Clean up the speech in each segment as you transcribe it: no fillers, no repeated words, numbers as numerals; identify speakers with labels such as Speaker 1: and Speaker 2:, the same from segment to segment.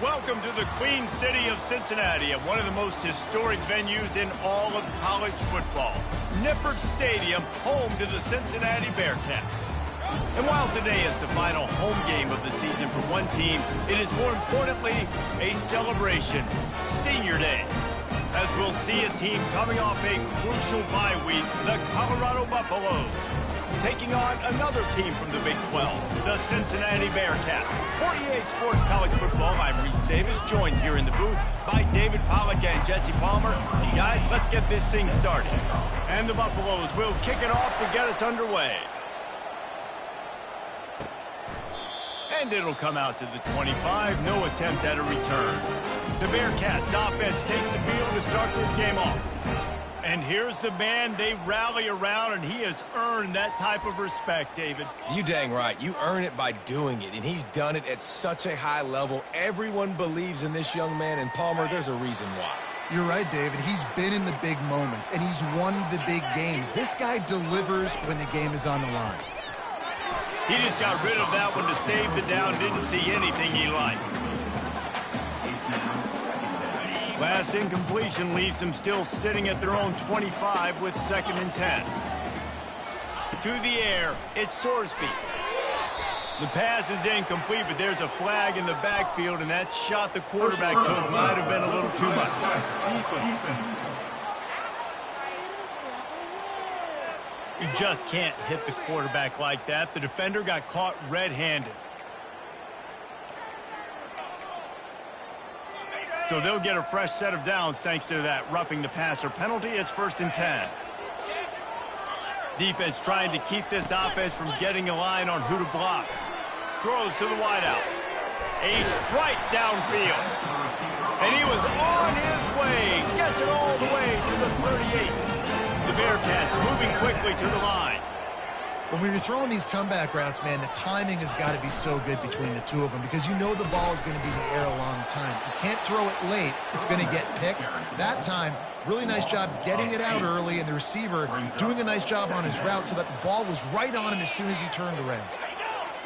Speaker 1: Welcome to the Queen City of Cincinnati at one of the most historic venues in all of college football. Nippert Stadium, home to the Cincinnati Bearcats. And while today is the final home game of the season for one team, it is more importantly a celebration, Senior Day. As we'll see a team coming off a crucial bye week, the Colorado Buffaloes, taking on another team from the Big 12, the Cincinnati Bearcats. For EA Sports College Football, I'm Reese Davis, joined here in the booth by David Pollack and Jesse Palmer. And guys, let's get this thing started. And the Buffaloes will kick it off to get us underway. And it'll come out to the 25, no attempt at a return. The Bearcats offense takes the field to start this game off. And here's the man they rally around, and he has earned that type of respect, David.
Speaker 2: You dang right. You earn it by doing it, and he's done it at such a high level. Everyone believes in this young man, and Palmer, there's a reason why.
Speaker 3: You're right, David. He's been in the big moments, and he's won the big games. This guy delivers when the game is on the line.
Speaker 1: He just got rid of that one to save the down, didn't see anything he liked. Last incompletion leaves them still sitting at their own 25 with 2nd and 10. To the air, it's Sorsby. The pass is incomplete, but there's a flag in the backfield, and that shot the quarterback took might have been a little too much. You just can't hit the quarterback like that. The defender got caught red-handed. So they'll get a fresh set of downs thanks to that roughing the passer penalty. It's 1st and 10. Defense trying to keep this offense from getting a line on who to block. Throws to the wideout. A strike downfield. And he was on his way. Gets it all the way to the 38. The Bearcats moving quickly to the line.
Speaker 3: When you're throwing these comeback routes, man, the timing has got to be so good between the two of them because you know the ball is going to be in the air a long time. You can't throw it late. It's going to get picked. That time, really nice job getting it out early, and the receiver doing a nice job on his route so that the ball was right on him as soon as he turned around.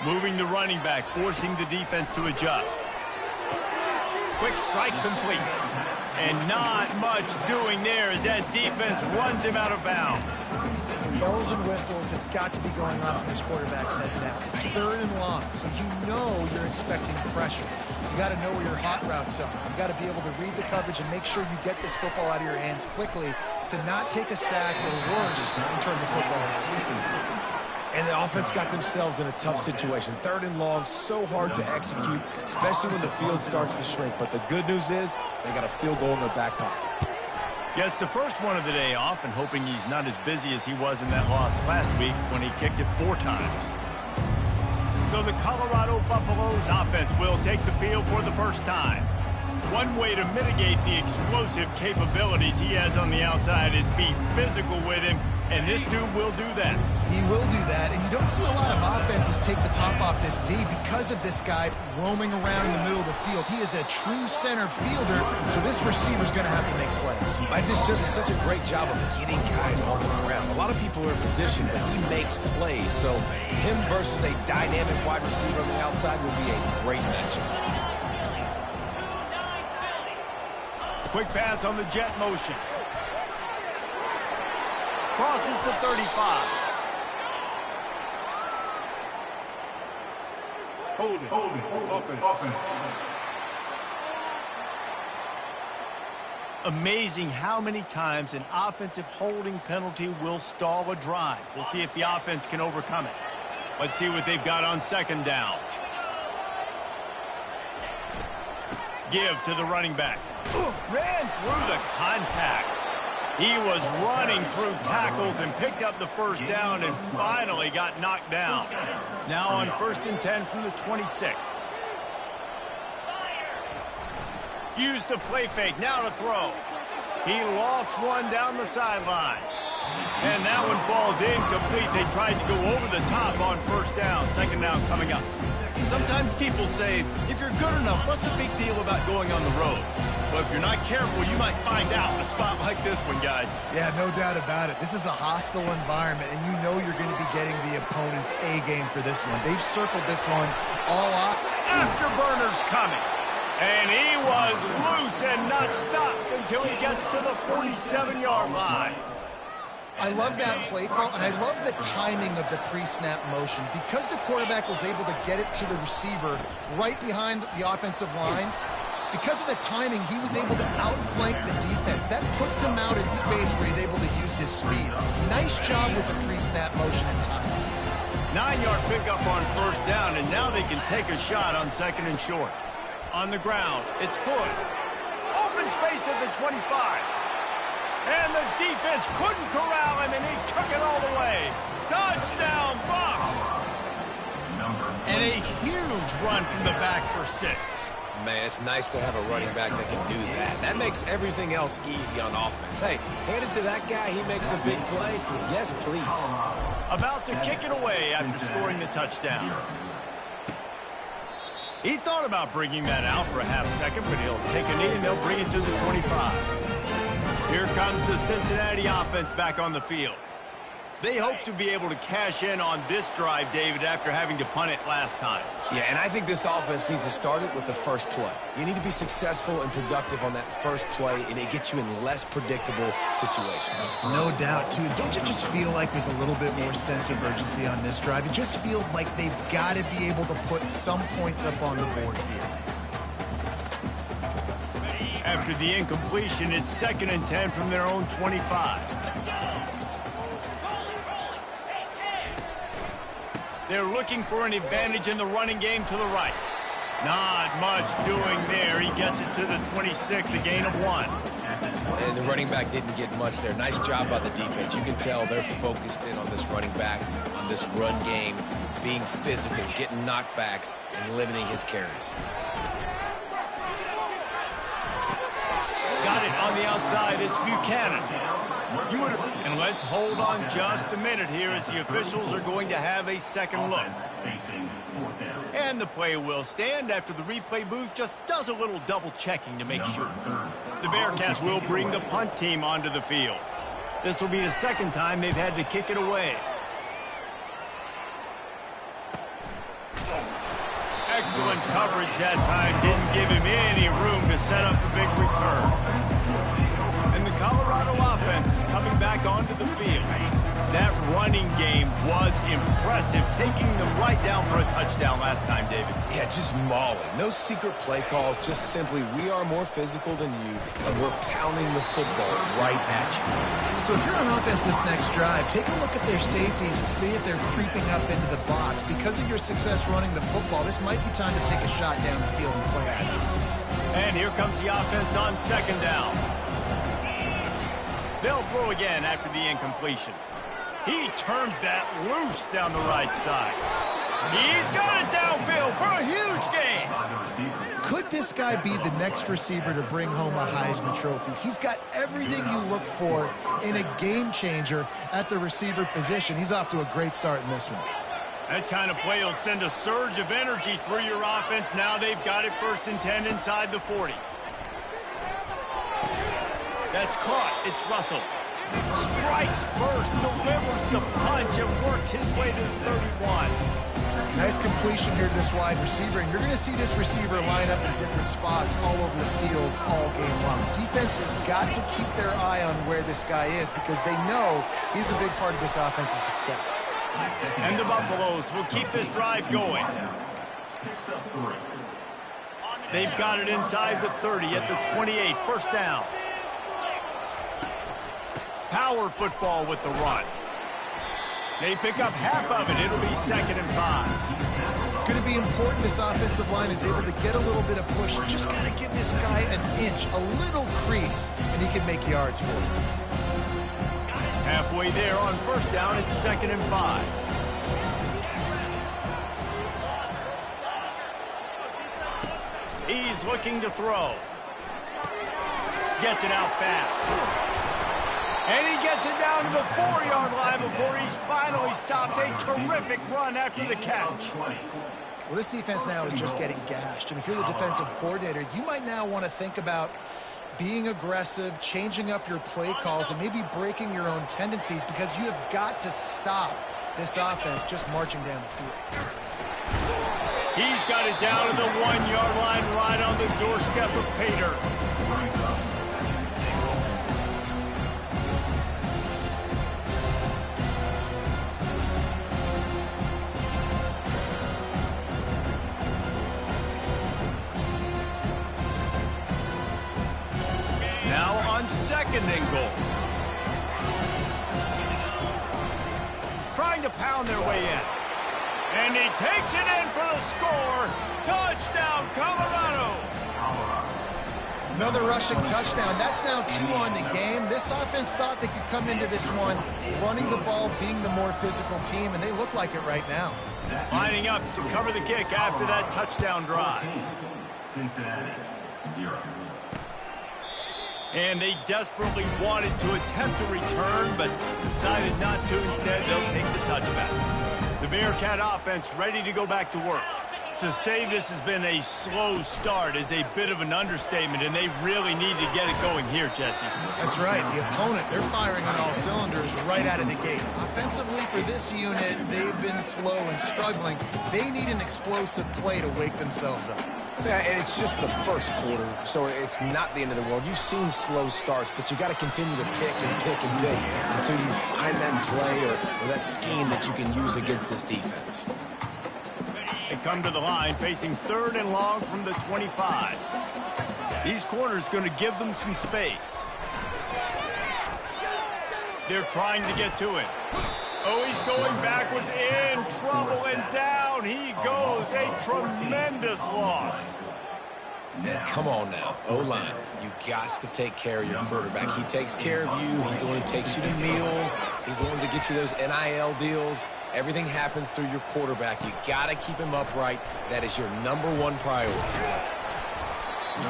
Speaker 1: Moving the running back, forcing the defense to adjust. Quick strike complete. And not much doing there as that defense runs him out of bounds.
Speaker 3: Bells and whistles have got to be going off in this quarterback's head now. It's 3rd and long, so you know you're expecting pressure. You got to know where your hot routes are. You got to be able to read the coverage and make sure you get this football out of your hands quickly to not take a sack or worse and turn the football over.
Speaker 2: And the offense got themselves in a tough situation. 3rd and long, so hard to execute, especially when the field starts to shrink. But the good news is they got a field goal in their back pocket.
Speaker 1: Yes, the first one of the day off, and hoping he's not as busy as he was in that loss last week when he kicked it 4 times. So the Colorado Buffaloes offense will take the field for the first time. One way to mitigate the explosive capabilities he has on the outside is be physical with him, and this dude will do that.
Speaker 3: He will do that, and you don't see a lot of offenses take the top off this D because of this guy roaming around in the middle of the field. He is a true center fielder, so this receiver's going to have to make plays.
Speaker 2: Mike just does such a great job of getting guys on the ground. A lot of people are in position, but he makes plays, so him versus a dynamic wide receiver on the outside will be a great matchup.
Speaker 1: Quick pass on the jet motion. Crosses the 35.
Speaker 4: Hold it. Open.
Speaker 1: Amazing how many times an offensive holding penalty will stall a drive. We'll see if the offense can overcome it. Let's see what they've got on 2nd down. Give to the running back. Ran through the contact. He was running through tackles and picked up the 1st down and finally got knocked down. Now on 1st and 10 from the 26. Use the play fake, now to throw. He lofts one down the sideline. And that one falls incomplete. They tried to go over the top on 1st down. 2nd down coming up. Sometimes people say, if you're good enough, what's the big deal about going on the road? But if you're not careful, you might find out in a spot like this one, guys.
Speaker 3: Yeah, no doubt about it. This is a hostile environment, and you know you're going to be getting the opponent's A game for this one. They've circled this one all off.
Speaker 1: Afterburners coming. And he was loose and not stopped until he gets to the 47-yard line.
Speaker 3: I love that play call, and I love the timing of the pre-snap motion. Because the quarterback was able to get it to the receiver right behind the offensive line, because of the timing, he was able to outflank the defense. That puts him out in space where he's able to use his speed. Nice job with the pre-snap motion and timing.
Speaker 1: 9-yard pickup on first down, and now they can take a shot on second and short. On the ground, it's Hood. Open space at the 25. And the defense couldn't corral him, and he took it all the way. Touchdown, Bucks! And a huge run from the back for 6.
Speaker 2: Man, it's nice to have a running back that can do that. That makes everything else easy on offense. Hey, hand it to that guy, he makes a big play. Yes, please.
Speaker 1: About to kick it away after scoring the touchdown. He thought about bringing that out for a half second, but he'll take a knee and they'll bring it to the 25. Here comes the Cincinnati offense back on the field. They hope to be able to cash in on this drive, David, after having to punt it last time.
Speaker 2: Yeah, and I think this offense needs to start it with the first play. You need to be successful and productive on that first play, and it gets you in less predictable situations.
Speaker 3: No doubt, too. Don't you just feel like there's a little bit more sense of urgency on this drive? It just feels like they've got to be able to put some points up on the board here.
Speaker 1: After the incompletion, it's 2nd and 10 from their own 25. They're looking for an advantage in the running game to the right. Not much doing there. He gets it to the 26, a gain of 1.
Speaker 2: And the running back didn't get much there. Nice job by the defense. You can tell they're focused in on this running back, on this run game, being physical, getting knockbacks, and limiting his carries.
Speaker 1: Got it on the outside. It's Buchanan. And let's hold on just a minute here as the officials are going to have a second look. And the play will stand after the replay booth just does a little double checking to make sure. The Bearcats will bring the punt team onto the field. This will be the second time they've had to kick it away. Excellent coverage that time. Didn't give him any room to set up a big return. And the Colorado offense is coming back onto the field. That running game was impressive, taking them right down for a touchdown last time, David.
Speaker 2: Yeah, just mauling. No secret play calls, just simply we are more physical than you, and we're pounding the football right at you.
Speaker 3: So if you're on offense this next drive, take a look at their safeties and see if they're creeping up into the box. Because of your success running the football, this might be time to take a shot down the field and play action.
Speaker 1: And here comes the offense on second down. They'll throw again after the incompletion. He turns that loose down the right side. He's got it downfield for a huge gain.
Speaker 3: Could this guy be the next receiver to bring home a Heisman Trophy? He's got everything you look for in a game changer at the receiver position. He's off to a great start in this one.
Speaker 1: That kind of play will send a surge of energy through your offense. Now they've got it 1st and 10 inside the 40. That's caught. It's Russell. Strikes first, delivers the punch, and works his way to the 31.
Speaker 3: Nice completion here to this wide receiver, and you're going to see this receiver line up in different spots all over the field all game long. Defense has got to keep their eye on where this guy is because they know he's a big part of this offense's success.
Speaker 1: And the Buffaloes will keep this drive going. They've got it inside the 30 at the 28, 1st down. Power football with the run. They pick up half of it. It'll be 2nd and 5.
Speaker 3: It's going to be important this offensive line is able to get a little bit of push. Just got to give this guy an inch, a little crease, and he can make yards for you.
Speaker 1: Halfway there on 1st down, it's 2nd and 5. He's looking to throw. Gets it out fast. And he gets it down to the 4-yard line before he's finally stopped. A terrific run after the catch.
Speaker 3: Well, this defense now is just getting gashed. And if you're the defensive coordinator, you might now want to think about being aggressive, changing up your play calls, and maybe breaking your own tendencies because you have got to stop this offense just marching down the field.
Speaker 1: He's got it down to the 1-yard line right on the doorstep of pay dirt. Now on 2nd and goal. Trying to pound their way in. And he takes it in for the score. Touchdown, Colorado.
Speaker 3: Another rushing touchdown. That's now 2 on the game. This offense thought they could come into this one running the ball, being the more physical team, and they look like it right now.
Speaker 1: Lining up to cover the kick after that touchdown drive.
Speaker 4: Cincinnati, 0.
Speaker 1: And they desperately wanted to attempt a return, but decided not to. Instead, they'll take the touchback. The Bearcat offense ready to go back to work. To say this has been a slow start is a bit of an understatement, and they really need to get it going here, Jesse.
Speaker 3: That's right. The opponent, they're firing on all cylinders right out of the gate. Offensively, for this unit, they've been slow and struggling. They need an explosive play to wake themselves up.
Speaker 2: Yeah, and it's just the first quarter, so it's not the end of the world. You've seen slow starts, but you got to continue to pick and pick and pick until you find that play or that scheme that you can use against this defense.
Speaker 1: They come to the line facing 3rd and long from the 25. These corners going to give them some space. They're trying to get to it. Oh, he's going backwards, in trouble, and down he goes. A tremendous loss.
Speaker 2: Come on now, O-line. You got to take care of your quarterback. He takes care of you. He's the one who takes you to meals. He's the one that gets you those NIL deals. Everything happens through your quarterback. You got to keep him upright. That is your #1 priority.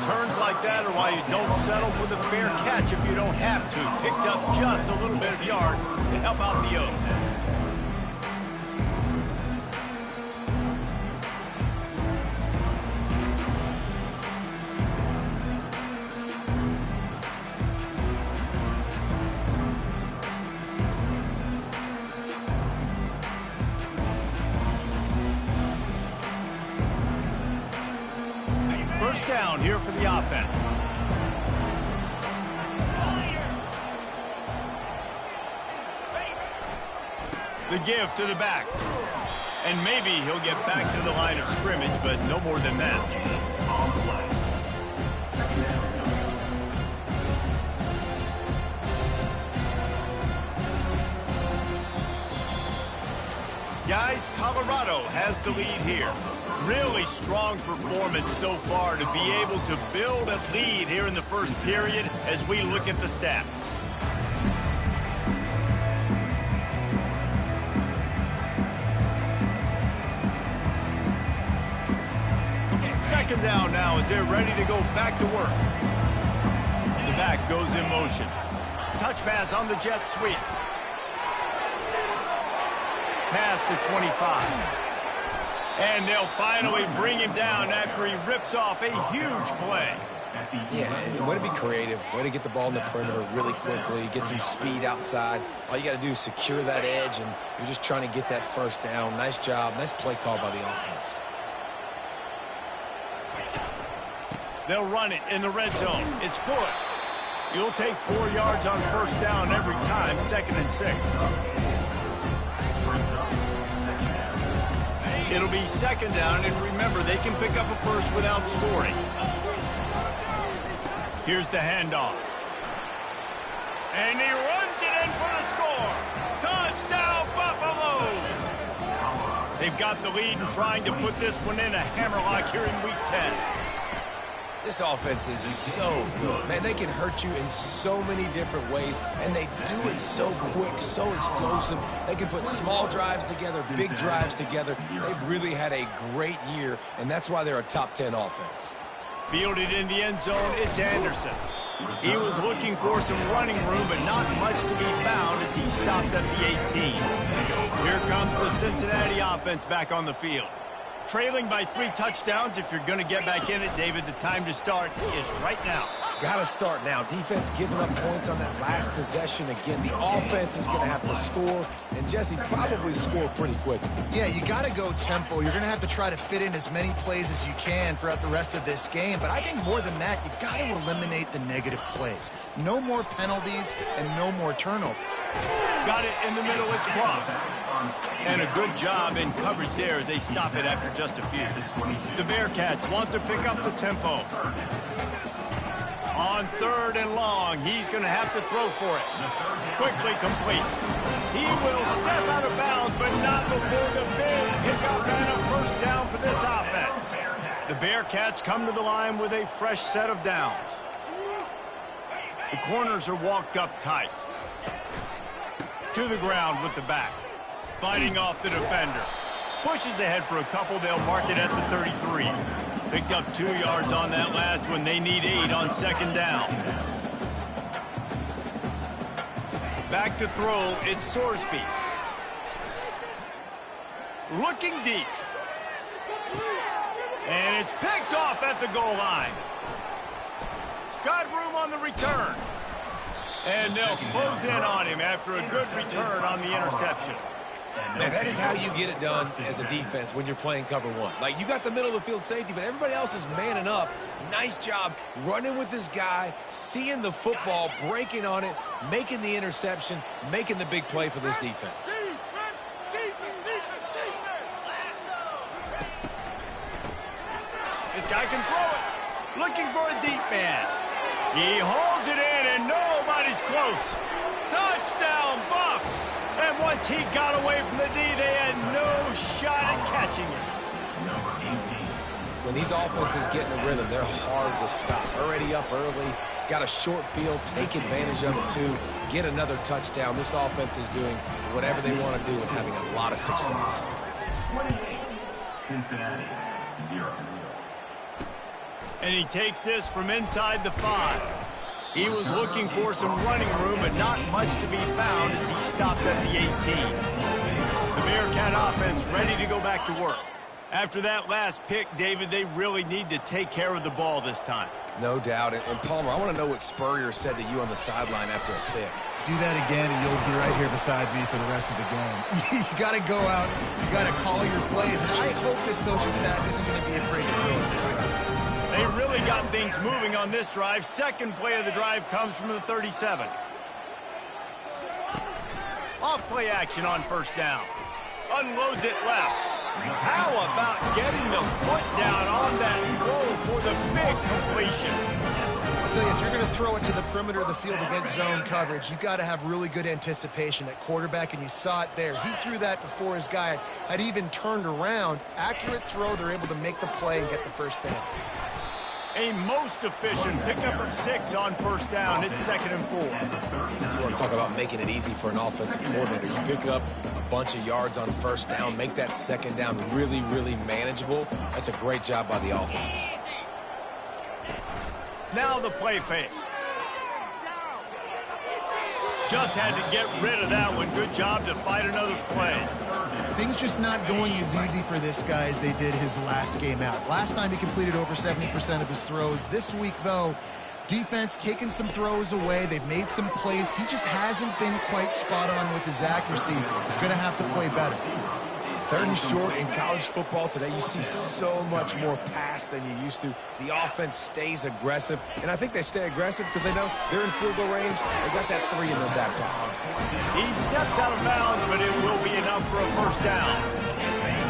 Speaker 1: Turns like that are why you don't settle for the fair catch if you don't have to. Picks up just a little bit of yards to help out the O's. First down here for the offense. The give to the back. And maybe he'll get back to the line of scrimmage, but no more than that. Guys, Colorado has the lead here. Really strong performance so far to be able to build a lead here in the first period as we look at the stats. Second down now as they're ready to go back to work. The back goes in motion. Touch pass on the jet sweep. Past the 25. And they'll finally bring him down after he rips off a huge play.
Speaker 2: Yeah, and way to be creative. Way to get the ball in the perimeter really quickly. Get some speed outside. All you got to do is secure that edge, and you're just trying to get that first down. Nice job. Nice play call by the offense.
Speaker 1: They'll run it in the red zone. It's good. You'll take 4 yards on first down every time, 2nd and 6. It'll be 2nd down, and remember, they can pick up a first without scoring. Here's the handoff. And he runs it in for the score. Touchdown, Buffaloes! They've got the lead and trying to put this one in a hammerlock here in Week 10.
Speaker 2: This offense is so good. Man, they can hurt you in so many different ways, and they do it so quick, so explosive. They can put small drives together, big drives together. They've really had a great year, and that's why they're a top 10 offense.
Speaker 1: Fielded in the end zone, it's Anderson. He was looking for some running room, but not much to be found as he stopped at the 18. Here comes the Cincinnati offense back on the field. Trailing by 3 touchdowns. If you're going to get back in it, David, the time to start is right now.
Speaker 2: Got to start now. Defense giving up points on that last possession. Again, the offense is going to have to score, and Jesse probably score pretty quickly.
Speaker 3: Yeah, you got to go tempo. You're going to have to try to fit in as many plays as you can throughout the rest of this game. But I think more than that, you got to eliminate the negative plays. No more penalties and no more turnovers.
Speaker 1: Got it in the middle. It's Cross. And a good job in coverage there as they stop it after just a few. The Bearcats want to pick up the tempo. On 3rd and long, he's going to have to throw for it. Quickly complete. He will step out of bounds, but not before the big pickup and a first down for this offense. The Bearcats come to the line with a fresh set of downs. The corners are walked up tight. To the ground with the back. Fighting off the defender. Pushes ahead for a couple. They'll mark it at the 33. Picked up 2 yards on that last one. They need 8 on 2nd down. Back to throw. It's Sorsby. Looking deep. And it's picked off at the goal line. Got room on the return. And they'll close in on him after a good return on the interception.
Speaker 2: Man, that is how you get it done as a defense when you're playing cover 1. Like, you got the middle of the field safety, but everybody else is manning up. Nice job running with this guy, seeing the football, breaking on it, making the interception, making the big play for this defense.
Speaker 1: This guy can throw it. Looking for a deep man. He holds it in, and nobody's close. Touchdown, Buffs! And once he got away from the D, they had no shot at catching him.
Speaker 2: When these offenses get in a rhythm, they're hard to stop. Already up early, got a short field, take advantage of it too, get another touchdown. This offense is doing whatever they want to do and having a lot of success.
Speaker 4: Cincinnati, 0.
Speaker 1: And he takes this from inside the 5. He was looking for some running room, but not much to be found as he stopped at the 18. The Bearcat offense ready to go back to work. After that last pick, David, they really need to take care of the ball this time.
Speaker 2: No doubt. And Palmer, I want to know what Spurrier said to you on the sideline after a pick.
Speaker 3: Do that again, and you'll be right here beside me for the rest of the game. You got to go out. You got to call your plays. And I hope this coaching staff isn't going to be afraid to throw it this way.
Speaker 1: They really got things moving on this drive. Second play of the drive comes from the 37. Off play action on 1st down. Unloads it left. How about getting the foot down on that throw for the big completion?
Speaker 3: I'll tell you, if you're going to throw it to the perimeter of the field against zone coverage, you've got to have really good anticipation at quarterback, and you saw it there. He threw that before his guy had even turned around. Accurate throw, they're able to make the play and get the first down.
Speaker 1: A most efficient pickup of 6 on 1st down. It's 2nd and 4.
Speaker 2: You want to talk about making it easy for an offensive coordinator. You pick up a bunch of yards on 1st down, make that 2nd down really, really manageable. That's a great job by the offense.
Speaker 1: Now the play fake. Just had to get rid of that one. Good job to fight another play.
Speaker 3: Things just not going as easy for this guy as they did his last game out. Last time he completed over 70% of his throws. This week, though, defense taking some throws away. They've made some plays. He just hasn't been quite spot on with his accuracy. He's going to have to play better.
Speaker 2: 3rd and short in college football today, you see so much more pass than you used to. The offense stays aggressive, and I think they stay aggressive because they know they're in field goal range. They got that 3 in their back pocket.
Speaker 1: He steps out of bounds, but it will be enough for a 1st down.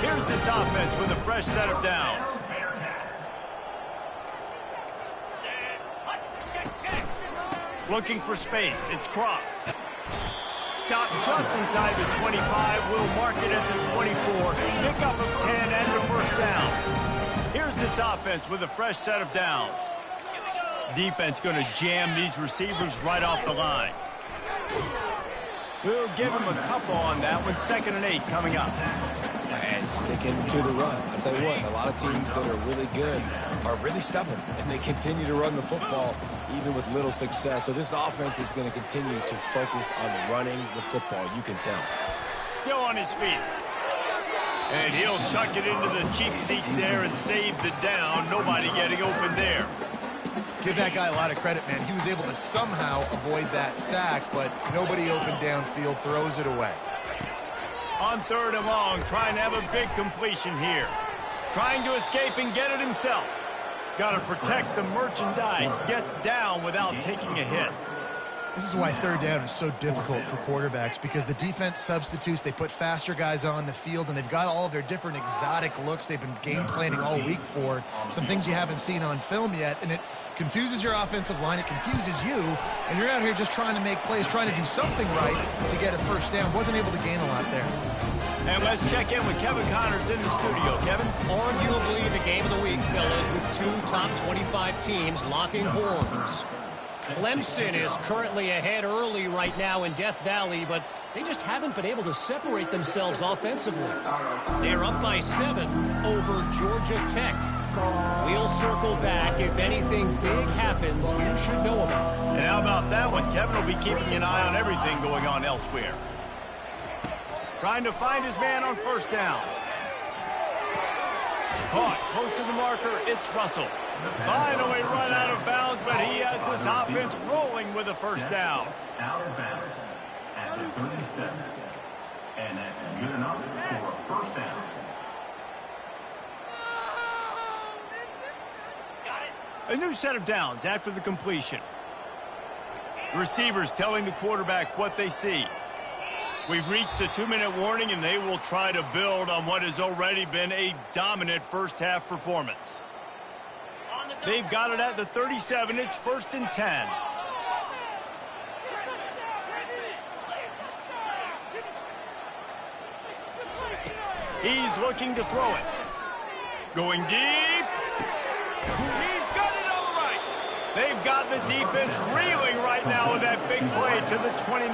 Speaker 1: Here's this offense with a fresh set of downs. Looking for space. It's Cross. Stop just inside the 25. Will mark it at the 24. Pickup of 10 and the 1st down. Here's this offense with a fresh set of downs. Defense going to jam these receivers right off the line. We'll give him a couple on that one. 2nd and 8 coming up.
Speaker 2: And sticking to the run. I'll tell you what, a lot of teams that are really good are really stubborn, and they continue to run the football even with little success. So this offense is going to continue to focus on running the football, you can tell.
Speaker 1: Still on his feet. And he'll chuck it into the cheap seats there and save the down. Nobody getting open there.
Speaker 3: Give that guy a lot of credit, man. He was able to somehow avoid that sack, but nobody open downfield, throws it away.
Speaker 1: On 3rd and long, trying to have a big completion here. Trying to escape and get it himself. Got to protect the merchandise. Gets down without taking a hit.
Speaker 3: This is why 3rd down is so difficult for quarterbacks, because the defense substitutes. They put faster guys on the field, and they've got all of their different exotic looks they've been game planning all week for. Some things you haven't seen on film yet, and it confuses your offensive line. It confuses you, and you're out here just trying to make plays, trying to do something right to get a first down. Wasn't able to gain a lot there.
Speaker 1: And let's check in with Kevin Connors in the studio. Kevin?
Speaker 5: Arguably the game of the week, fellas, with 2 top 25 teams locking horns. Clemson is currently ahead early right now in Death Valley, but they just haven't been able to separate themselves offensively. They're up by 7 over Georgia Tech. We'll circle back. If anything big happens, you should know about it.
Speaker 1: And how about that one? Kevin will be keeping an eye on everything going on elsewhere. Trying to find his man on 1st down. Caught close to the marker. It's Russell. Finally run out of bounds, but he has this offense rolling with a 1st down.
Speaker 4: Out of bounds at the 37. And that's good enough for a 1st down.
Speaker 1: A new set of downs after the completion. The receivers telling the quarterback what they see. We've reached the 2-minute warning, and they will try to build on what has already been a dominant first-half performance. They've got it at the 37. It's 1st and 10. He's looking to throw it. Going deep. He's got it all right. They've got the defense reeling right now with that big play to the 29.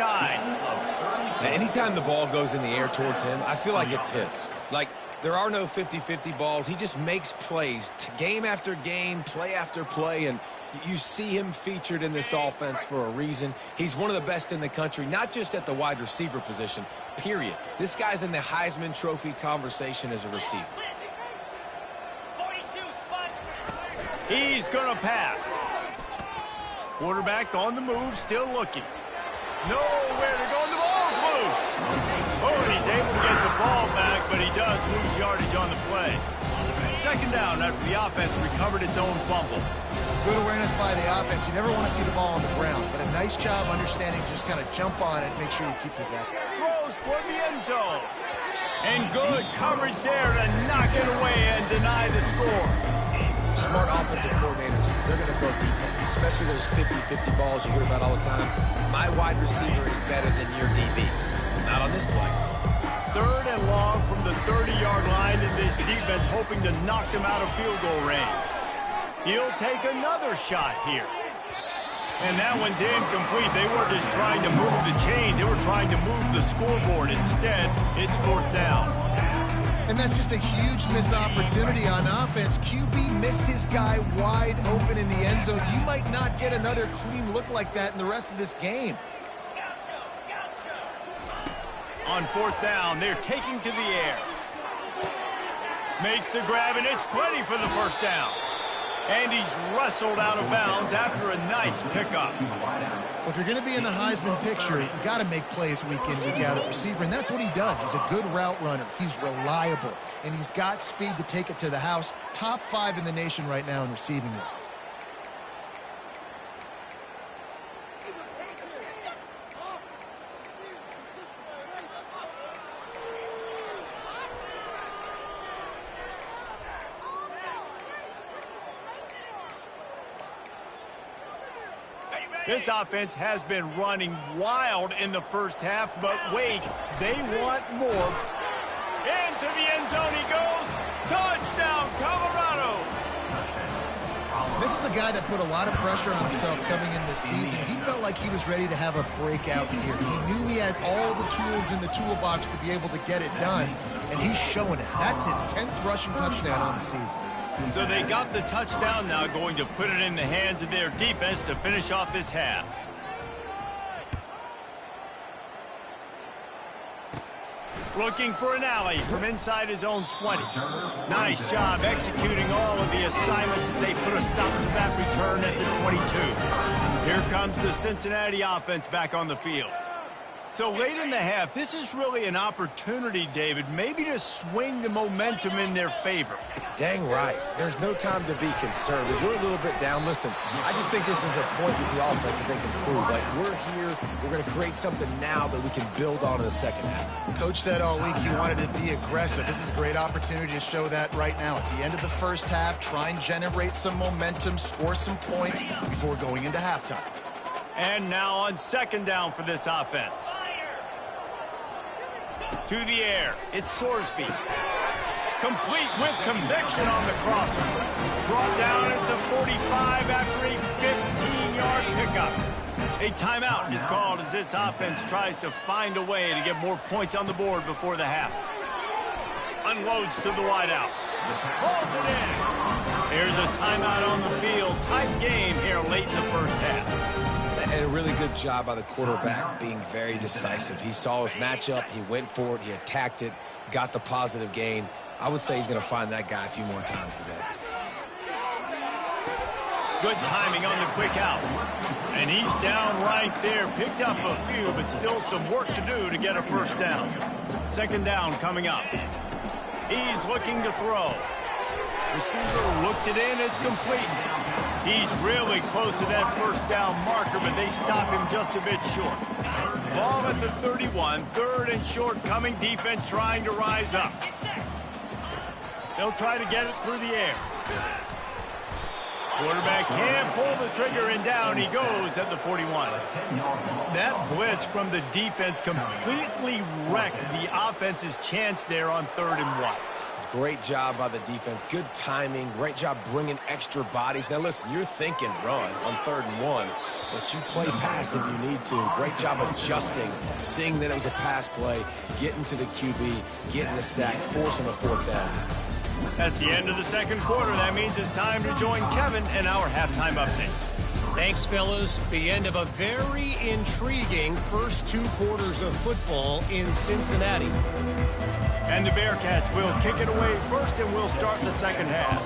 Speaker 2: Now, anytime the ball goes in the air towards him, I feel like it's his. Like, there are no 50-50 balls. He just makes plays game after game, play after play, and you see him featured in this offense for a reason. He's one of the best in the country, not just at the wide receiver position, period. This guy's in the Heisman Trophy conversation as a receiver.
Speaker 1: He's going to pass. Quarterback on the move, still looking. Nowhere to go, and the ball's loose. Oh, he's able to get the ball back, but he does lose yardage on the play. 2nd down after the offense recovered its own fumble.
Speaker 3: Good awareness by the offense. You never want to see the ball on the ground, but a nice job understanding just kind of jump on it and make sure you keep this out.
Speaker 1: Throws toward the end zone. And good coverage there to knock it away and deny the score.
Speaker 2: Smart offensive coordinators, they're going to throw deep balls, especially those 50-50 balls you hear about all the time. My wide receiver is better than your DB. Not on this play.
Speaker 1: 3rd and long from the 30-yard line, and this defense hoping to knock them out of field goal range. He'll take another shot here. And that one's incomplete. They were just trying to move the chains. They were trying to move the scoreboard. Instead, it's 4th down.
Speaker 3: And that's just a huge missed opportunity on offense. QB missed his guy wide open in the end zone. You might not get another clean look like that in the rest of this game.
Speaker 1: On 4th down, they're taking to the air. Makes the grab, and it's plenty for the 1st down. And he's wrestled out of bounds after a nice pickup.
Speaker 3: Well, if you're going to be in the Heisman picture, you got to make plays week in, week out at receiver, and that's what he does. He's a good route runner. He's reliable, and he's got speed to take it to the house. Top 5 in the nation right now in receiving yards.
Speaker 1: This offense has been running wild in the 1st half, but wait, they want more. Into the end zone he goes. Touchdown, Colorado.
Speaker 3: This is a guy that put a lot of pressure on himself coming in this season. He felt like he was ready to have a breakout year. He knew he had all the tools in the toolbox to be able to get it done, and he's showing it. That's his 10th rushing touchdown on the season.
Speaker 1: So they got the touchdown, now going to put it in the hands of their defense to finish off this half. Looking for an alley from inside his own 20. Nice job executing all of the assignments as they put a stop to that return at the 22. Here comes the Cincinnati offense back on the field. So late in the half, this is really an opportunity, David, maybe to swing the momentum in their favor.
Speaker 2: Dang right. There's no time to be concerned. If we're a little bit down, listen, I just think this is a point with the offense that they can prove. Like, we're here, we're going to create something now that we can build on in the second half.
Speaker 3: Coach said all week he wanted to be aggressive. This is a great opportunity to show that right now. At the end of the first half, try and generate some momentum, score some points before going into halftime.
Speaker 1: And now on second down for this offense. To the air, it's Sorsby. Complete with conviction on the crosser. Brought down at the 45 after a 15-yard pickup. A timeout is called as this offense tries to find a way to get more points on the board before the half. Unloads to the wideout. Pulls it in. Here's a timeout on the field. Tight game here late in the first half.
Speaker 2: And a really good job by the quarterback being very decisive. He saw his matchup, he went for it, he attacked it, got the positive gain. I would say he's going to find that guy a few more times today.
Speaker 1: Good timing on the quick out. And he's down right there. Picked up a few, but still some work to do to get a first down. Second down coming up. He's looking to throw. Receiver looks it in. It's complete. He's really close to that first down marker, but they stop him just a bit short. Ball at the 31. Third and short coming. Defense trying to rise up. They'll try to get it through the air. Quarterback can't pull the trigger, and down he goes at the 41. That blitz from the defense completely wrecked the offense's chance there on 3rd and 1.
Speaker 2: Great job by the defense. Good timing. Great job bringing extra bodies. Now, listen, you're thinking run on 3rd and 1, but you play pass if you need to. Great job adjusting, seeing that it was a pass play, getting to the QB, getting the sack, forcing a 4th down.
Speaker 1: That's the end of the second quarter. That means it's time to join Kevin in our halftime update.
Speaker 5: Thanks, fellas. The end of a very intriguing first 2 quarters of football in Cincinnati.
Speaker 1: And the Bearcats will kick it away first, and we'll start the second half.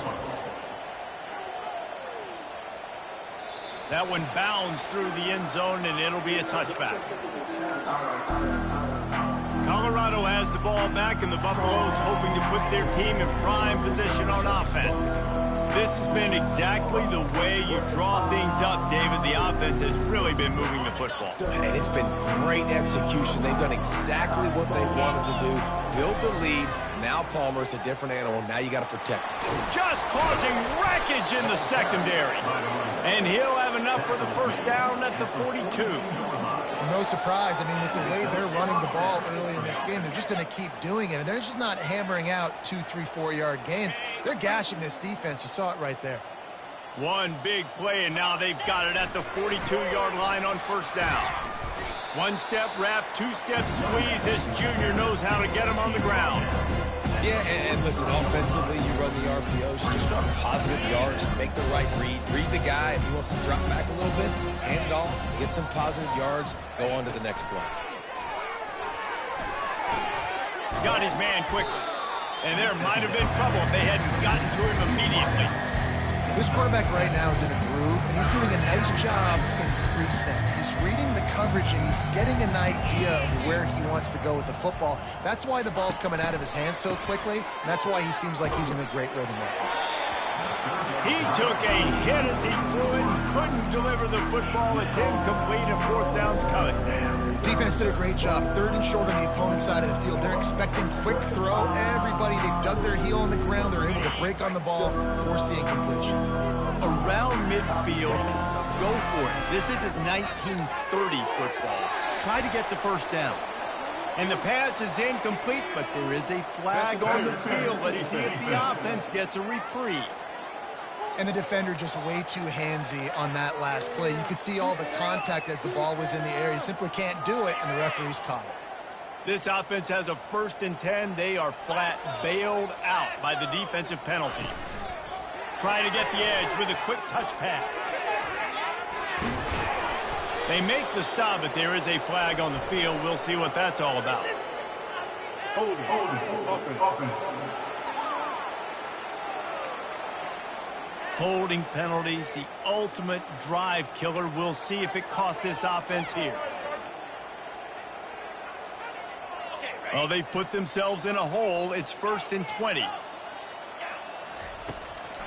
Speaker 1: That one bounds through the end zone, and it'll be a touchback. Colorado has the ball back, and the Buffaloes hoping to put their team in prime position on offense. This has been exactly the way you draw things up, David. The offense has really been moving the football.
Speaker 2: And it's been great execution. They've done exactly what they wanted to do. Build the lead. Now Palmer's a different animal. Now you got to protect him.
Speaker 1: Just causing wreckage in the secondary. And he'll have enough for the first down at the 42.
Speaker 3: No surprise. I mean, with the way they're running the ball early in this game, they're just going to keep doing it. And they're just not hammering out 2, 3, 4-yard gains. They're gashing this defense. You saw it right there.
Speaker 1: One big play, and now they've got it at the 42-yard line on first down. One-step wrap, two-step squeeze. This junior knows how to get him on the ground.
Speaker 2: Yeah, and listen, offensively, you run the RPOs, you just run positive yards, make the right read the guy. If he wants to drop back a little bit, hand it off, get some positive yards, go on to the next play.
Speaker 1: Got his man quickly. And there might have been trouble if they hadn't gotten to him immediately.
Speaker 3: This quarterback right now is in a groove, and he's doing a nice job in pre-snap. He's reading the coverage, and he's getting an idea of where he wants to go with the football. That's why the ball's coming out of his hands so quickly, and that's why he seems like he's in a great rhythm right now.
Speaker 1: He took a hit as he threw it, couldn't deliver the football. It's incomplete, and 4th down's coming.
Speaker 3: Defense did a great job. 3rd and short on the opponent's side of the field. They're expecting quick throw. Everybody, they dug their heel on the ground. They're able to break on the ball, force the incompletion.
Speaker 1: Around midfield, go for it. This isn't 1930 football. Try to get the first down. And the pass is incomplete, but there is a flag on the field. Let's see if the offense gets a reprieve.
Speaker 3: And the defender just way too handsy on that last play. You could see all the contact as the ball was in the air. He simply can't do it, and the referee's caught it.
Speaker 1: This offense has a 1st and 10. They are flat bailed out by the defensive penalty. Trying to get the edge with a quick touch pass. They make the stop, but there is a flag on the field. We'll see what that's all about. Holding penalties, the ultimate drive killer. We'll see if it costs this offense here. Oh, they've put themselves in a hole. It's 1st and 20.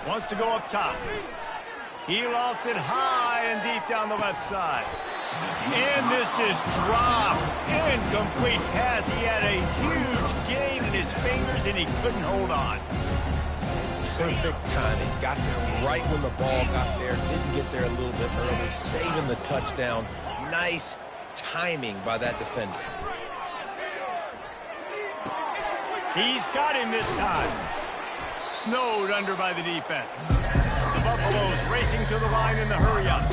Speaker 1: Wants to go up top. He lost it high and deep down the left side. And this is dropped. Incomplete pass. He had a huge gain in his fingers, and he couldn't hold on.
Speaker 2: Perfect timing. Got there right when the ball got there. Didn't get there a little bit early. Saving the touchdown. Nice timing by that defender.
Speaker 1: He's got him this time. Snowed under by the defense. The Buffaloes racing to the line in the hurry-up.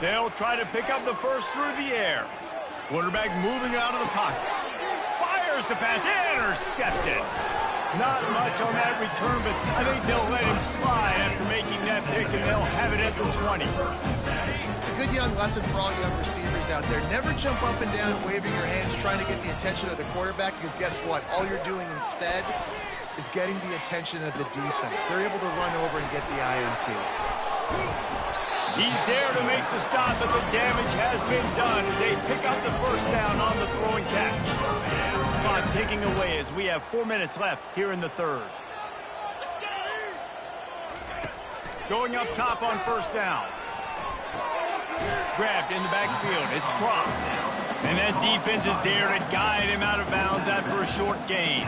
Speaker 1: They'll try to pick up the first through the air. Quarterback moving out of the pocket. Fires the pass. Intercepted. Not much on that return, but I think they'll let him slide after making that pick, and they'll have it at the 20.
Speaker 3: It's a good young lesson for all young receivers out there. Never jump up and down waving your hands trying to get the attention of the quarterback, because guess what? All you're doing instead is getting the attention of the defense. They're able to run over and get the INT.
Speaker 1: He's there to make the stop, but the damage has been done as they pick up the first down on the throw and catch. Clock ticking away as we have 4 minutes left here in the third. Going up top on first down. Grabbed in the backfield. It's crossed. And that defense is there to guide him out of bounds after a short gain.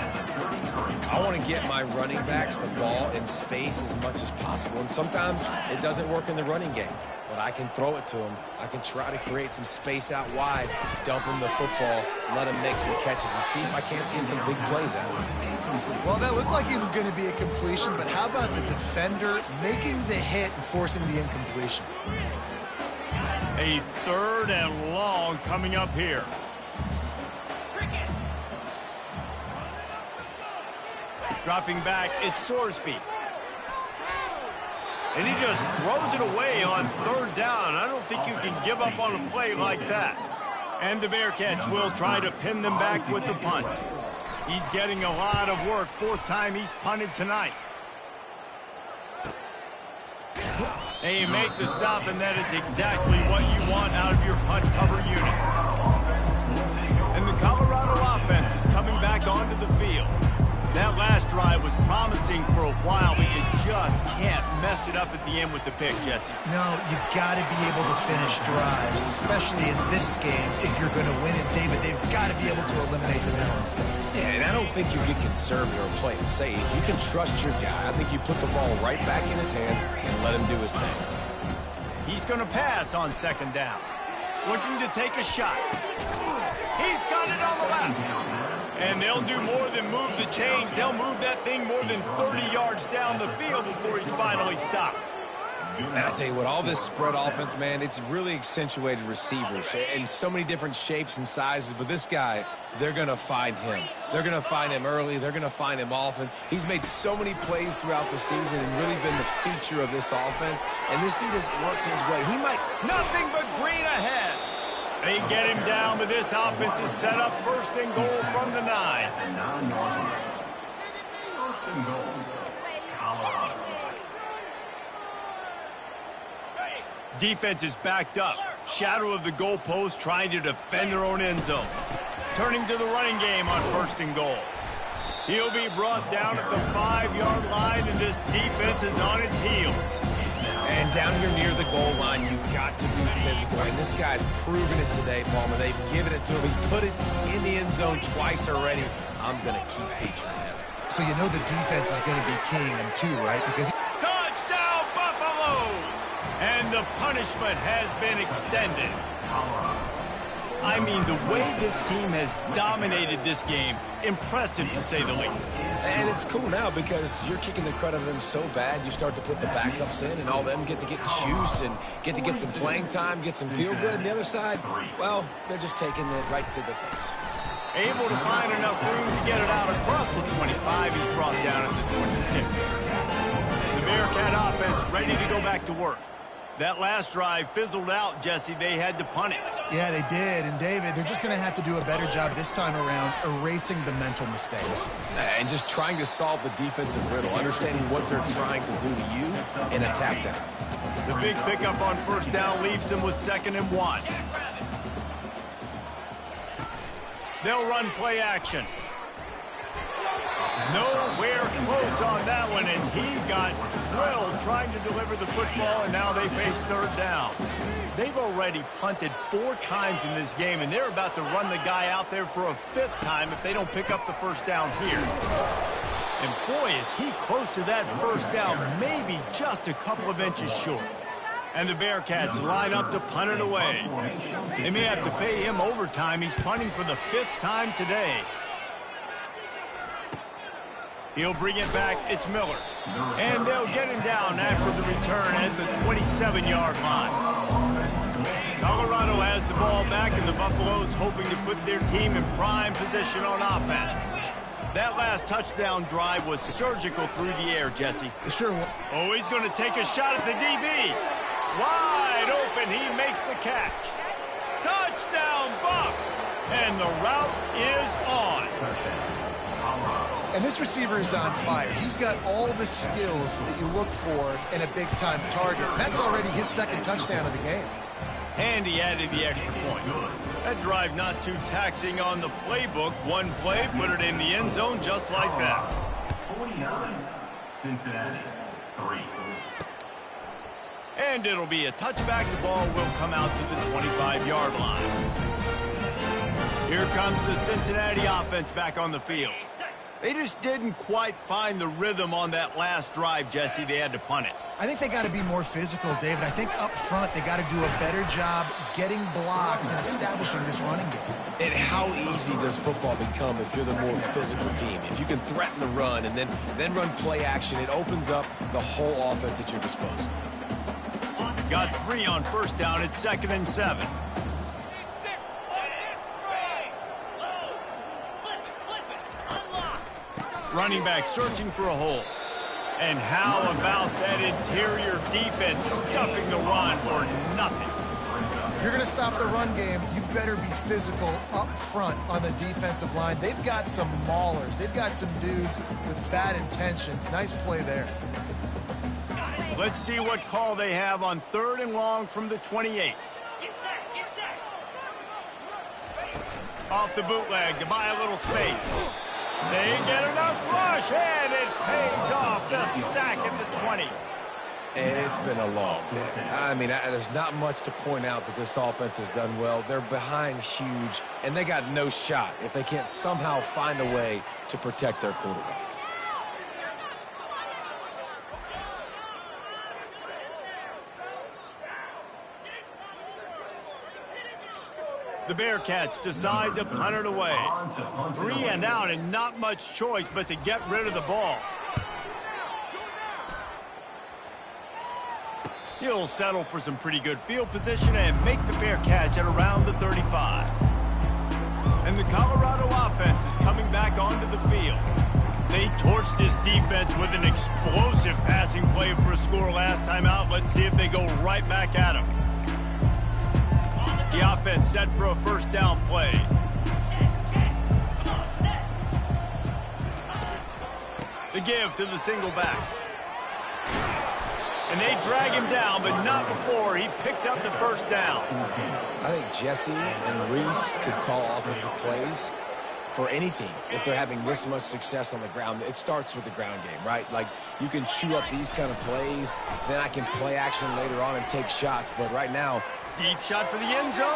Speaker 2: I want to get my running backs the ball in space as much as possible. And sometimes it doesn't work in the running game. But I can throw it to them. I can try to create some space out wide, dump him the football, let him make some catches, and see if I can't get some big plays out of him.
Speaker 3: Well, that looked like it was going to be a completion, but how about the defender making the hit and forcing the incompletion?
Speaker 1: A 3rd and long coming up here. Dropping back, it's Sorsby. And he just throws it away on 3rd down. I don't think you can give up on a play like that. And the Bearcats will try to pin them back with the punt. He's getting a lot of work. 4th time he's punted tonight. And you make the stop, and that is exactly what you want out of your punt cover unit. And the Colorado offense is coming back onto the field. That last drive was promising for a while, but you just can't mess it up at the end with the pick, Jesse.
Speaker 3: No, you've got to be able to finish drives, especially in this game. If you're going to win it, David, they've got to be able to eliminate the mental mistakes.
Speaker 2: Yeah, and I don't think you get conservative or play it safe. You can trust your guy. I think you put the ball right back in his hands and let him do his thing.
Speaker 1: He's going to pass on 2nd down. Looking to take a shot. He's got it on the left. And they'll do more than move the chains. They'll move that thing more than 30 yards down the field before he's finally stopped.
Speaker 2: And I tell you what, all this spread offense, man, it's really accentuated receivers in so many different shapes and sizes. But this guy, they're going to find him. They're going to find him early. They're going to find him often. He's made so many plays throughout the season and really been the feature of this offense. And this dude has worked his way. He might...
Speaker 1: Nothing but green ahead. They get him down, but this offense is set up 1st and goal from the 9.
Speaker 4: 1st and goal, Colorado.
Speaker 1: Defense is backed up. Shadow of the goalpost trying to defend their own end zone. Turning to the running game on 1st and goal. He'll be brought down at the 5-yard line, and this defense is on its heels.
Speaker 2: And down here near the goal line, you've got to be physical. And this guy's proven it today, Palmer. They've given it to him. He's put it in the end zone twice already. I'm going to keep featuring him.
Speaker 3: So you know the defense is going to be keying him too, right? Because
Speaker 1: Touchdown, Buffaloes! And the punishment has been extended. I mean, the way this team has dominated this game, impressive to say the least.
Speaker 2: And it's cool now because you're kicking the crud out of them so bad, you start to put the backups in, and all them get to get juice and get to get some playing time, get some feel good. And the other side, well, they're just taking it right to the face.
Speaker 1: Able to find enough room to get it out across the 25. He's brought down at the 26. The Bearcat offense ready to go back to work. That last drive fizzled out, Jesse. They had to punt it.
Speaker 3: Yeah, they did. And, David, they're just going to have to do a better job this time around erasing the mental mistakes.
Speaker 2: And just trying to solve the defensive riddle, understanding what they're trying to do to you and attack them.
Speaker 1: The big pickup on first down leaves them with 2nd and 1. They'll run play action. Nowhere close on that one as he got drilled trying to deliver the football, and now they face 3rd down. They've already punted 4 times in this game, and they're about to run the guy out there for a 5th time if they don't pick up the first down here. And boy, is he close to that first down, maybe just a couple of inches short. And the Bearcats line up to punt it away. They may have to pay him overtime. He's punting for the 5th time today. He'll bring it back. It's Miller. And they'll get him down after the return at the 27-yard line. Colorado has the ball back, and the Buffaloes hoping to put their team in prime position on offense. That last touchdown drive was surgical through the air, Jesse.
Speaker 3: Sure.
Speaker 1: Oh, he's going to take a shot at the DB. Wide open, he makes the catch. Touchdown, Bucks! And the route is on.
Speaker 3: And this receiver is on fire. He's got all the skills that you look for in a big-time target. That's already his 2nd touchdown of the game.
Speaker 1: And he added the extra point. That drive not too taxing on the playbook. One play, put it in the end zone just like that.
Speaker 4: 49, Cincinnati, 3.
Speaker 1: And it'll be a touchback. The ball will come out to the 25-yard line. Here comes the Cincinnati offense back on the field. They just didn't quite find the rhythm on that last drive, Jesse. They had to punt it.
Speaker 3: I think they got to be more physical, David. I think up front they got to do a better job getting blocks and establishing this running game.
Speaker 2: And how easy does football become if you're the more physical team? If you can threaten the run and then run play action, it opens up the whole offense at your disposal.
Speaker 1: Got 3 on first down. It's 2nd and 7. Running back searching for a hole. And how about that interior defense stuffing the run for nothing?
Speaker 3: If you're going to stop the run game, you better be physical up front on the defensive line. They've got some maulers. They've got some dudes with bad intentions. Nice play there.
Speaker 1: Let's see what call they have on 3rd and long from the 28. Off the bootleg to buy a little space. They get enough rush, and it pays off. The sack at the 20.
Speaker 2: And it's been a long day. I mean, there's not much to point out that this offense has done well. They're behind huge, and they got no shot if they can't somehow find a way to protect their quarterback.
Speaker 1: The Bearcats decide to punt it away. 3 and out, and not much choice but to get rid of the ball. He'll settle for some pretty good field position and make the fair catch at around the 35. And the Colorado offense is coming back onto the field. They torched this defense with an explosive passing play for a score last time out. Let's see if they go right back at them. The offense set for a first down play. The give to the single back. And they drag him down, but not before he picks up the first down.
Speaker 2: I think Jesse and Reese could call offensive plays for any team if they're having this much success on the ground. It starts with the ground game, right? Like, you can chew up these kind of plays, then I can play action later on and take shots. But right now,
Speaker 1: deep shot for the end zone.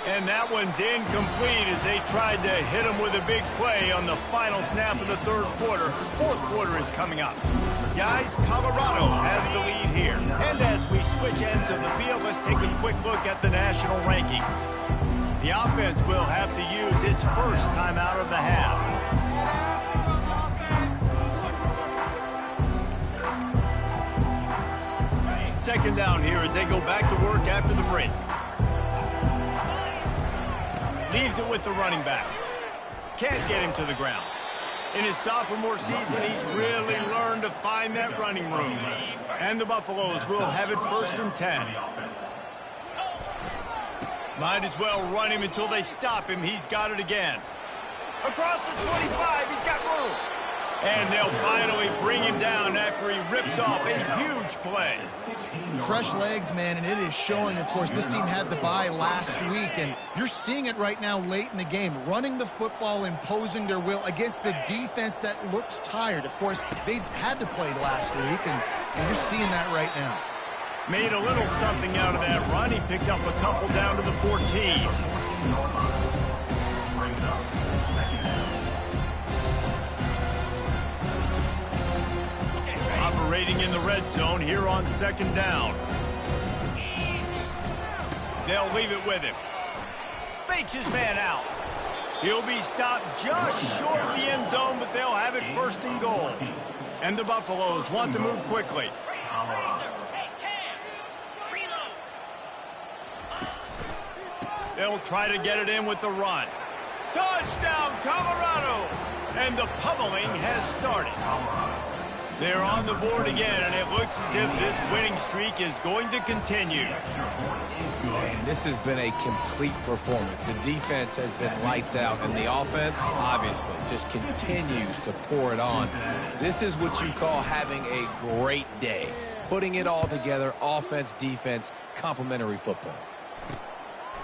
Speaker 1: And that one's incomplete as they tried to hit him with a big play on the final snap of the 3rd quarter. 4th quarter is coming up. Guys, Colorado has the lead here. And as we switch ends of the field, let's take a quick look at the national rankings. The offense will have to use its first timeout of the half. Second down here as they go back to work after the break. Leaves it with the running back. Can't get him to the ground. In his sophomore season, he's really learned to find that running room. And the Buffaloes will have it 1st and 10. Might as well run him until they stop him. He's got it again. Across the 25, he's got room. And they'll finally bring him down after he rips off a huge play.
Speaker 3: Fresh legs, man, and it is showing. Of course, this team had the bye last week, and you're seeing it right now late in the game, running the football, imposing their will against the defense that looks tired. Of course, they had to play last week, and you're seeing that right now.
Speaker 1: Made a little something out of that run. He picked up a couple down to the 14. Operating in the red zone here on 2nd down. They'll leave it with him. Fakes his man out. He'll be stopped just short of the end zone, but they'll have it 1st and goal. And the Buffaloes want to move quickly. They'll try to get it in with the run. Touchdown, Colorado! And the pummeling has started. They're on the board again, and it looks as if this winning streak is going to continue.
Speaker 2: Man, this has been a complete performance. The defense has been lights out, and the offense, obviously, just continues to pour it on. This is what you call having a great day. Putting it all together, offense, defense, complementary football.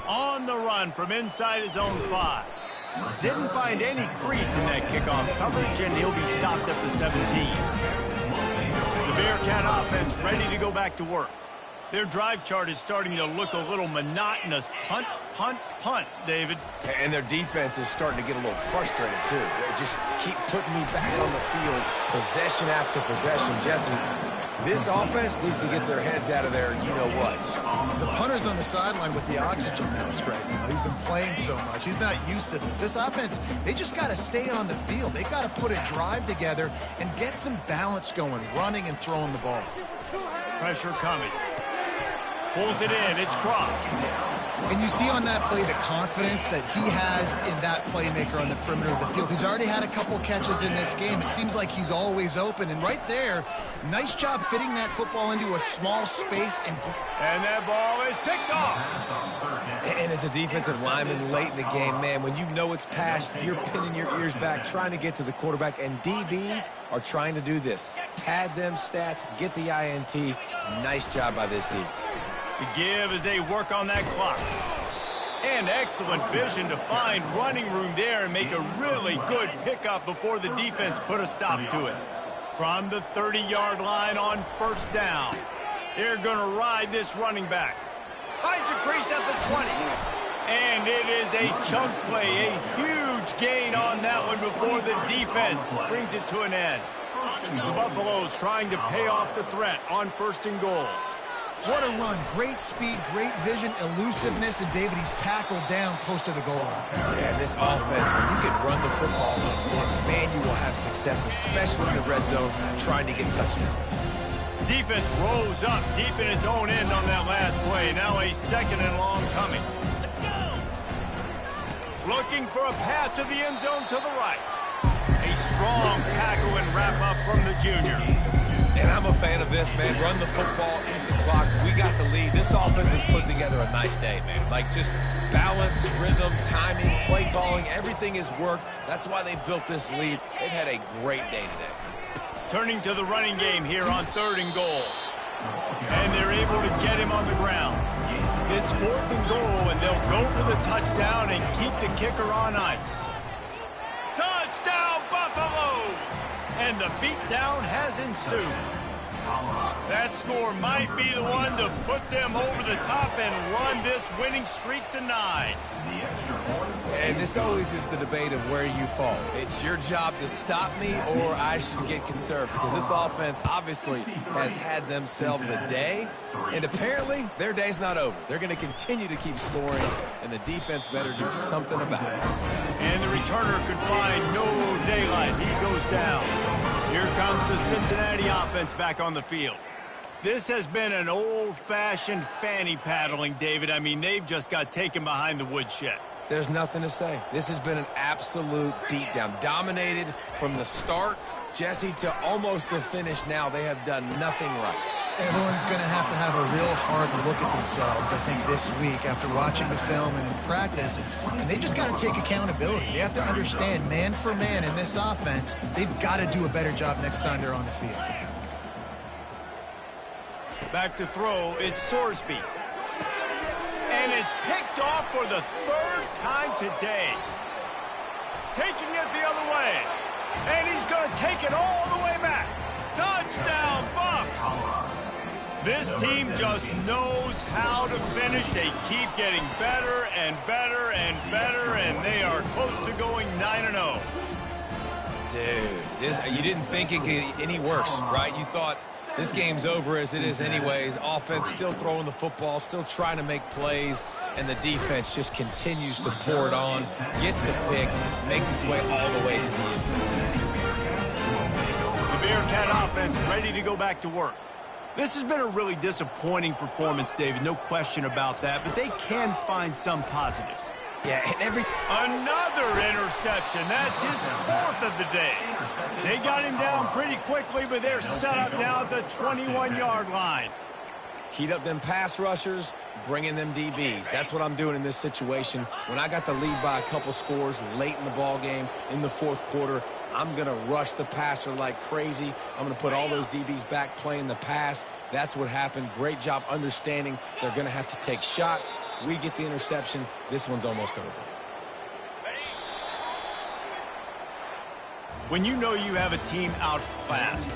Speaker 1: On the run from inside his own 5. Didn't find any crease in that kickoff coverage, and he'll be stopped at the 17. The Bearcat offense ready to go back to work. Their drive chart is starting to look a little monotonous. Punt, punt, punt, David.
Speaker 2: And their defense is starting to get a little frustrated, too. They just keep putting me back on the field, possession after possession. Jesse, this offense needs to get their heads out of there, you-know-what.
Speaker 3: The punter's on the sideline with the oxygen mask right now. He's been playing so much. He's not used to this. This offense, they just got to stay on the field. They got to put a drive together and get some balance going, running and throwing the ball.
Speaker 1: Pressure coming. Pulls it in. It's Cross.
Speaker 3: And you see on that play the confidence that he has in that playmaker on the perimeter of the field. He's already had a couple catches in this game. It seems like he's always open. And right there, nice job fitting that football into a small space. And
Speaker 1: that ball is picked off.
Speaker 2: And as a defensive lineman late in the game, man, when you know it's passed, you're pinning your ears back, trying to get to the quarterback. And DBs are trying to do this. Pad them stats, get the INT. Nice job by this D.
Speaker 1: The give as they work on that clock. And excellent vision to find running room there and make a really good pickup before the defense put a stop to it. From the 30-yard line on 1st down. They're going to ride this running back. Finds a crease at the 20. And it is a chunk play, a huge gain on that one before the defense brings it to an end. The Buffaloes trying to pay off the threat on 1st and goal.
Speaker 3: what a run. Great speed, great vision, elusiveness, and David, he's tackled down close to the goal line.
Speaker 2: Yeah, this offense, when you can run the football like this, man, you will have success, especially in the red zone, trying to get touchdowns.
Speaker 1: Defense rose up deep in its own end on that last play. Now a 2nd and long coming. Let's go. Looking for a path to the end zone to the right. A strong tackle and wrap up from the junior.
Speaker 2: And I'm a fan of this, man. Run the football, eat the clock. We got the lead. This offense has put together a nice day, man. Like, just balance, rhythm, timing, play calling, everything has worked. That's why they've built this lead. They've had a great day today.
Speaker 1: Turning to the running game here on 3rd and goal. And they're able to get him on the ground. It's 4th and goal, and they'll go for the touchdown and keep the kicker on ice. Touchdown, Buffaloes! And the beatdown has ensued. That score might be the one to put them over the top and run this winning streak to 9.
Speaker 2: And this always is the debate of where you fall. It's your job to stop me, or I should get conserved, because this offense obviously has had themselves a day, and apparently their day's not over. They're going to continue to keep scoring, and the defense better do something about it.
Speaker 1: And the returner could find no daylight. He goes down. Here comes the Cincinnati offense back on the field. This has been an old-fashioned fanny paddling, David. I mean, they've just got taken behind the woodshed.
Speaker 2: There's nothing to say. This has been an absolute beatdown. Dominated from the start, Jesse, to almost the finish now. They have done nothing right.
Speaker 3: Everyone's going to have a real hard look at themselves, I think, this week after watching the film and in practice. And they just got to take accountability. They have to understand, man for man in this offense, they've got to do a better job next time they're on the field.
Speaker 1: Back to throw, it's Sorsby. And it's picked off for the third time today. Taking it the other way. And he's going to take it all the way back. Touchdown, Bucks! This team just knows how to finish. They keep getting better and better and better, and they are close to going 9-0.
Speaker 2: Dude, you didn't think it could get any worse, right? You thought this game's over as it is anyways. Offense still throwing the football, still trying to make plays, and the defense just continues to pour it on, gets the pick, makes its way all the way to the end zone.
Speaker 1: The Bearcat offense ready to go back to work. This has been a really disappointing performance, David, no question about that, but they can find some positives.
Speaker 2: Yeah,
Speaker 1: Another interception. That's his fourth of the day. They got him down pretty quickly, but they're set up now at the 21-yard line.
Speaker 2: Heat up them pass rushers, bring in them DBs. That's what I'm doing in this situation. When I got the lead by a couple scores late in the ball game, in the fourth quarter, I'm going to rush the passer like crazy. I'm going to put all those DBs back playing the pass. That's what happened. Great job understanding they're going to have to take shots. We get the interception. This one's almost over.
Speaker 1: When you know you have a team outclassed,